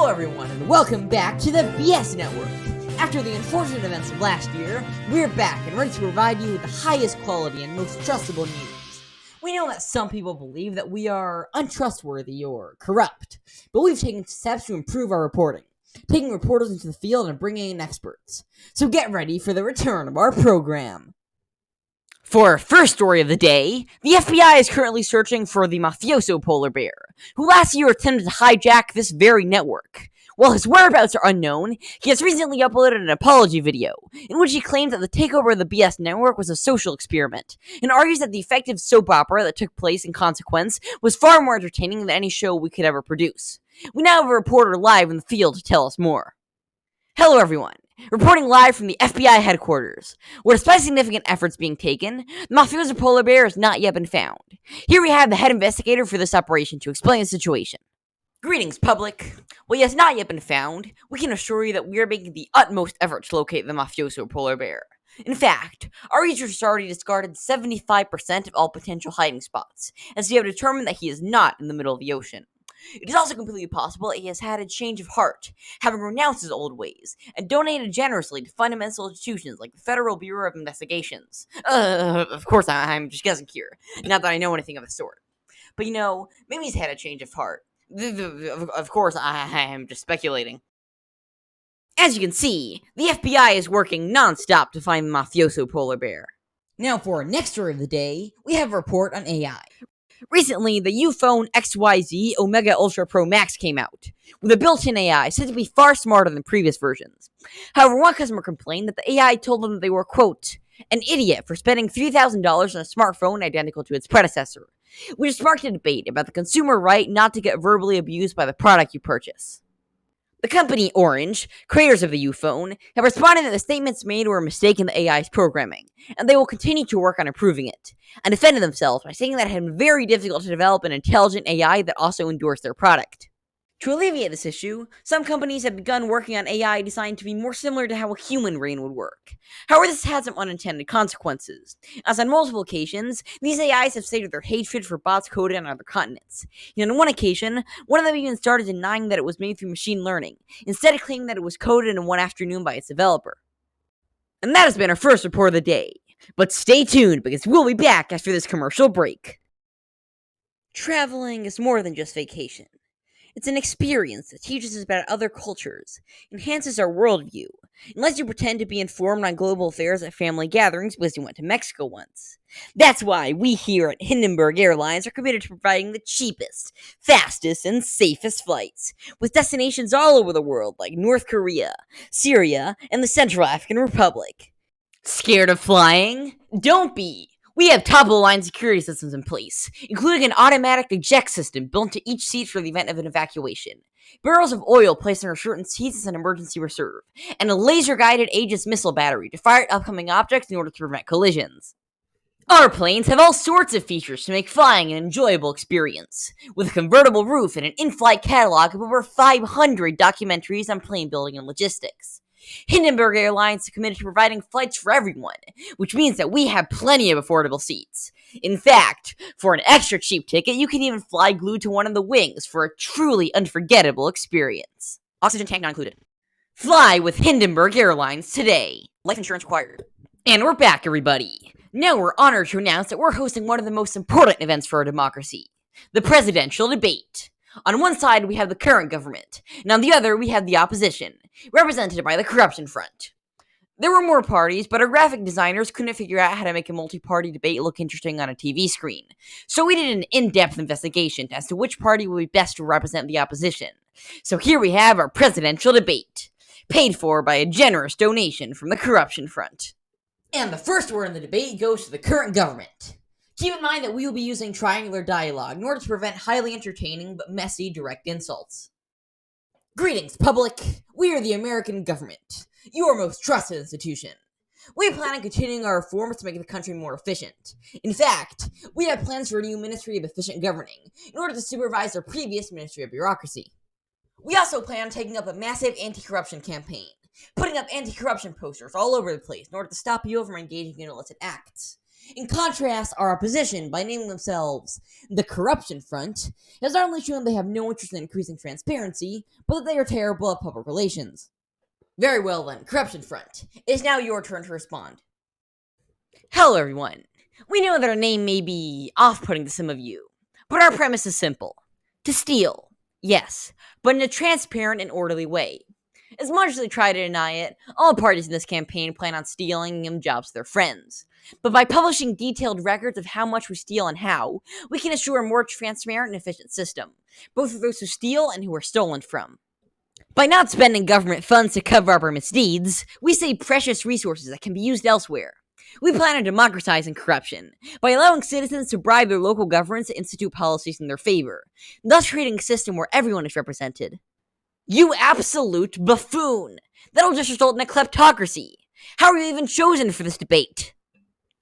Hello everyone, and welcome back to the BS Network. After the unfortunate events of last year, we're back and ready to provide you with the highest quality and most trustable news. We know that some people believe that we are untrustworthy or corrupt, but we've taken steps to improve our reporting, taking reporters into the field and bringing in experts. So get ready for the return of our program. For our first story of the day, the FBI is currently searching for the mafioso polar bear, who last year attempted to hijack this very network. While his whereabouts are unknown, he has recently uploaded an apology video, in which he claims that the takeover of the BS network was a social experiment, and argues that the effective soap opera that took place in consequence was far more entertaining than any show we could ever produce. We now have a reporter live in the field to tell us more. Hello everyone. Reporting live from the FBI headquarters, where despite significant efforts being taken, the mafioso polar bear has not yet been found. Here we have the head investigator for this operation to explain the situation. Greetings, public. While he has not yet been found, we can assure you that we are making the utmost effort to locate the mafioso polar bear. In fact, our research has already discarded 75% of all potential hiding spots, as we have determined that he is not in the middle of the ocean. It is also completely possible that he has had a change of heart, having renounced his old ways, and donated generously to fundamental institutions like the Federal Bureau of Investigations. Of course, I'm just guessing here, not that I know anything of the sort. But maybe he's had a change of heart. Of course, I am just speculating. As you can see, the FBI is working non-stop to find the mafioso polar bear. Now for our next story of the day, we have a report on AI. Recently, the Uphone XYZ Omega Ultra Pro Max came out, with a built-in AI said to be far smarter than previous versions. However, one customer complained that the AI told them that they were, quote, an idiot for spending $3,000 on a smartphone identical to its predecessor, which sparked a debate about the consumer right not to get verbally abused by the product you purchase. The company Orange, creators of the Uphone, have responded that the statements made were a mistake in the AI's programming, and they will continue to work on improving it, and defended themselves by saying that it had been very difficult to develop an intelligent AI that also endorsed their product. To alleviate this issue, some companies have begun working on AI designed to be more similar to how a human brain would work. However, this has some unintended consequences, as on multiple occasions, these AIs have stated their hatred for bots coded on other continents. And on one occasion, one of them even started denying that it was made through machine learning, instead of claiming that it was coded in one afternoon by its developer. And that has been our first report of the day. But stay tuned, because we'll be back after this commercial break. Traveling is more than just vacation. It's an experience that teaches us about other cultures, enhances our worldview, and lets you pretend to be informed on global affairs at family gatherings because you went to Mexico once. That's why we here at Hindenburg Airlines are committed to providing the cheapest, fastest, and safest flights, with destinations all over the world like North Korea, Syria, and the Central African Republic. Scared of flying? Don't be! We have top-of-the-line security systems in place, including an automatic eject system built into each seat for the event of an evacuation, barrels of oil placed under certain seats as an emergency reserve, and a laser-guided Aegis missile battery to fire at upcoming objects in order to prevent collisions. Our planes have all sorts of features to make flying an enjoyable experience, with a convertible roof and an in-flight catalog of over 500 documentaries on plane building and logistics. Hindenburg Airlines is committed to providing flights for everyone, which means that we have plenty of affordable seats. In fact, for an extra cheap ticket, you can even fly glued to one of the wings for a truly unforgettable experience. Oxygen tank not included. Fly with Hindenburg Airlines today. Life insurance required. And we're back, everybody. Now we're honored to announce that we're hosting one of the most important events for our democracy, the presidential debate. On one side, we have the current government, and on the other, we have the opposition, represented by the corruption front. There were more parties, but our graphic designers couldn't figure out how to make a multi-party debate look interesting on a TV screen. So we did an in-depth investigation as to which party would be best to represent the opposition. So here we have our presidential debate, paid for by a generous donation from the corruption front. And the first word in the debate goes to the current government. Keep in mind that we will be using triangular dialogue in order to prevent highly entertaining but messy direct insults. Greetings, public. We are the American government, your most trusted institution. We plan on continuing our reforms to make the country more efficient. In fact, we have plans for a new Ministry of Efficient Governing in order to supervise our previous Ministry of Bureaucracy. We also plan on taking up a massive anti-corruption campaign, putting up anti-corruption posters all over the place in order to stop you from engaging in illicit acts. In contrast, our opposition, by naming themselves the Corruption Front, has not only shown they have no interest in increasing transparency, but that they are terrible at public relations. Very well then, Corruption Front. It is now your turn to respond. Hello everyone. We know that our name may be off-putting to some of you, but our premise is simple. To steal, yes, but in a transparent and orderly way. As much as they try to deny it, all parties in this campaign plan on stealing and giving jobs to their friends. But by publishing detailed records of how much we steal and how, we can assure a more transparent and efficient system, both for those who steal and who are stolen from. By not spending government funds to cover up our misdeeds, we save precious resources that can be used elsewhere. We plan on democratizing corruption by allowing citizens to bribe their local governments to institute policies in their favor, thus creating a system where everyone is represented. You absolute buffoon! That'll just result in a kleptocracy! How are you even chosen for this debate?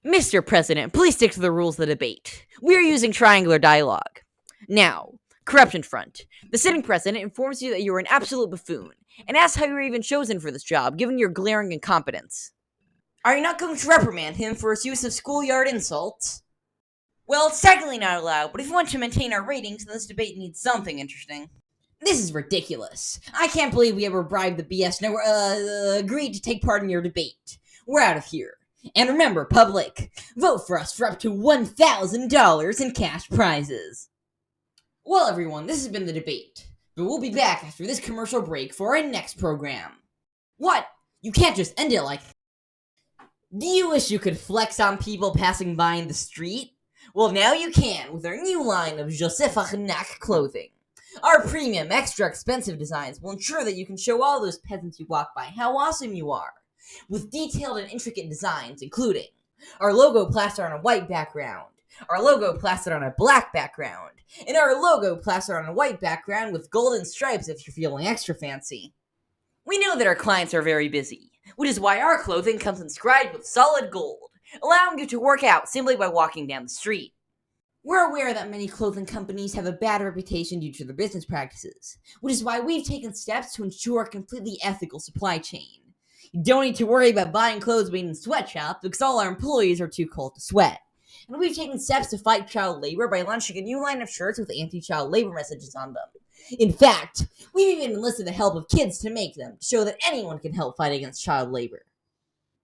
Mr. President, please stick to the rules of the debate. We are using triangular dialogue. Now, Corruption Front. The sitting president informs you that you are an absolute buffoon, and asks how you were even chosen for this job, given your glaring incompetence. Are you not going to reprimand him for his use of schoolyard insults? Well, it's technically not allowed, but if you want to maintain our ratings, then this debate needs something interesting. This is ridiculous. I can't believe we ever bribed the BS Network, agreed to take part in your debate. We're out of here. And remember, public, vote for us for up to $1,000 in cash prizes. Well, everyone, this has been the debate, but we'll be back after this commercial break for our next program. What? You can't just end it like that. Do you wish you could flex on people passing by in the street? Well, now you can with our new line of Joseph Arnac clothing. Our premium, extra expensive designs will ensure that you can show all those peasants you walk by how awesome you are, with detailed and intricate designs including our logo plastered on a white background, our logo plastered on a black background, and our logo plastered on a white background with golden stripes if you're feeling extra fancy. We know that our clients are very busy, which is why our clothing comes inscribed with solid gold, allowing you to work out simply by walking down the street. We're aware that many clothing companies have a bad reputation due to their business practices, which is why we've taken steps to ensure a completely ethical supply chain. You don't need to worry about buying clothes made in sweatshops because all our employees are too cold to sweat. And we've taken steps to fight child labor by launching a new line of shirts with anti-child labor messages on them. In fact, we've even enlisted the help of kids to make them, to show that anyone can help fight against child labor.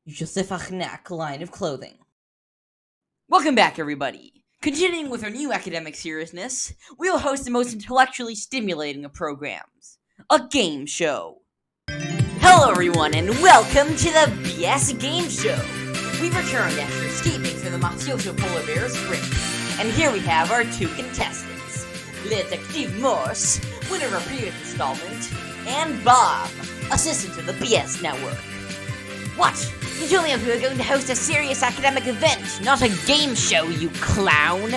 Joseph Arnac line of clothing. Welcome back, everybody. Continuing with our new academic seriousness, we will host the most intellectually stimulating of programs, a game show. Hello everyone, and welcome to the BS Game Show. We've returned after escaping from the mafioso polar bear sprint, and here we have our two contestants, Detective Morse, winner of our previous installment, and Bob, assistant of the BS Network. What? You told me we were going to host a serious academic event, not a game show, you clown!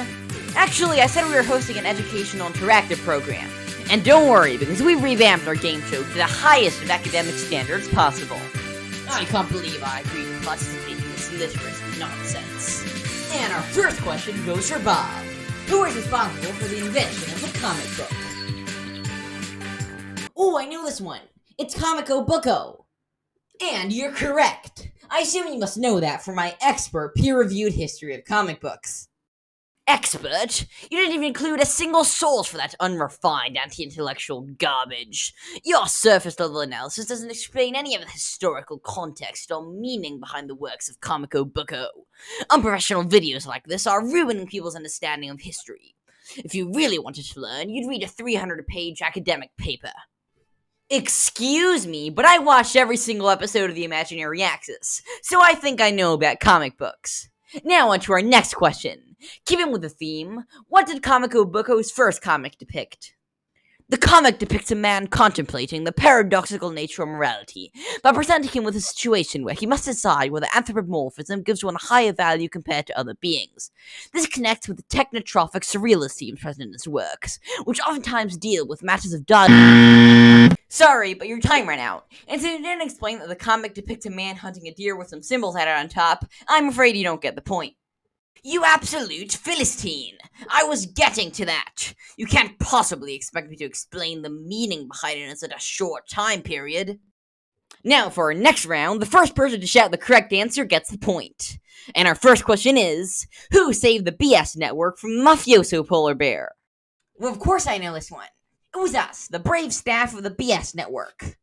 Actually, I said we were hosting an educational interactive program. And don't worry, because we've revamped our game show to the highest of academic standards possible. I can't believe I agreed to participate in this illiterate nonsense. And our first question goes for Bob, who is responsible for the invention of the comic book. Oh, I know this one. It's Comico Booko. And you're correct. I assume you must know that from my expert, peer-reviewed history of comic books. Expert? You didn't even include a single source for that unrefined, anti-intellectual garbage. Your surface-level analysis doesn't explain any of the historical context or meaning behind the works of Comico Booko. Unprofessional videos like this are ruining people's understanding of history. If you really wanted to learn, you'd read a 300-page academic paper. Excuse me, but I watched every single episode of the Imaginary Axis, so I think I know about comic books. Now on to our next question. Keeping with the theme, what did Comico Booko's first comic depict? The comic depicts a man contemplating the paradoxical nature of morality by presenting him with a situation where he must decide whether anthropomorphism gives one a higher value compared to other beings. This connects with the technotrophic surrealist themes present in his works, which oftentimes deal with matters of Sorry, but your time ran out. And since you didn't explain that the comic depicts a man hunting a deer with some symbols added on top, I'm afraid you don't get the point. You absolute Philistine! I was getting to that! You can't possibly expect me to explain the meaning behind it in such a short time period. Now, for our next round, the first person to shout the correct answer gets the point. And our first question is, who saved the BS network from the mafioso polar bear? Well, of course I know this one. It was us, the brave staff of the BS network.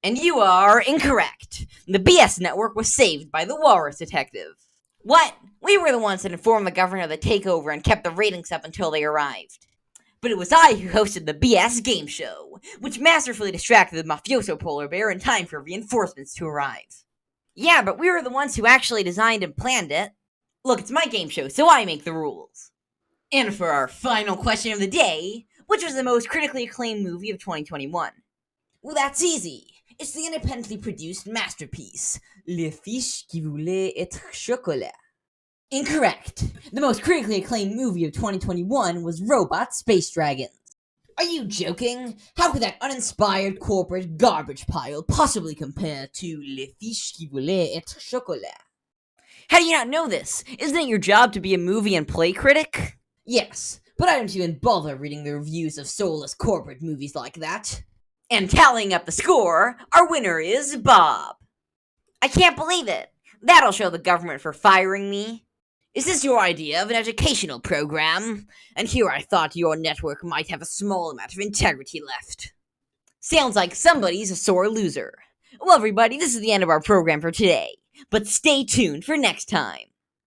And you are incorrect. The BS network was saved by the Walrus Detective. What? We were the ones that informed the government of the takeover and kept the ratings up until they arrived. But it was I who hosted the BS game show, which masterfully distracted the mafioso polar bear in time for reinforcements to arrive. Yeah, but we were the ones who actually designed and planned it. Look, it's my game show, so I make the rules. And for our final question of the day, which was the most critically acclaimed movie of 2021? Well, that's easy. It's the independently produced masterpiece, Le Fiche qui voulait être chocolat. Incorrect. The most critically acclaimed movie of 2021 was Robot Space Dragons. Are you joking? How could that uninspired corporate garbage pile possibly compare to Le Fiche qui voulait être chocolat? How do you not know this? Isn't it your job to be a movie and play critic? Yes, but I don't even bother reading the reviews of soulless corporate movies like that. And tallying up the score, our winner is Bob. I can't believe it. That'll show the government for firing me. Is this your idea of an educational program? And here I thought your network might have a small amount of integrity left. Sounds like somebody's a sore loser. Well, everybody, this is the end of our program for today. But stay tuned for next time.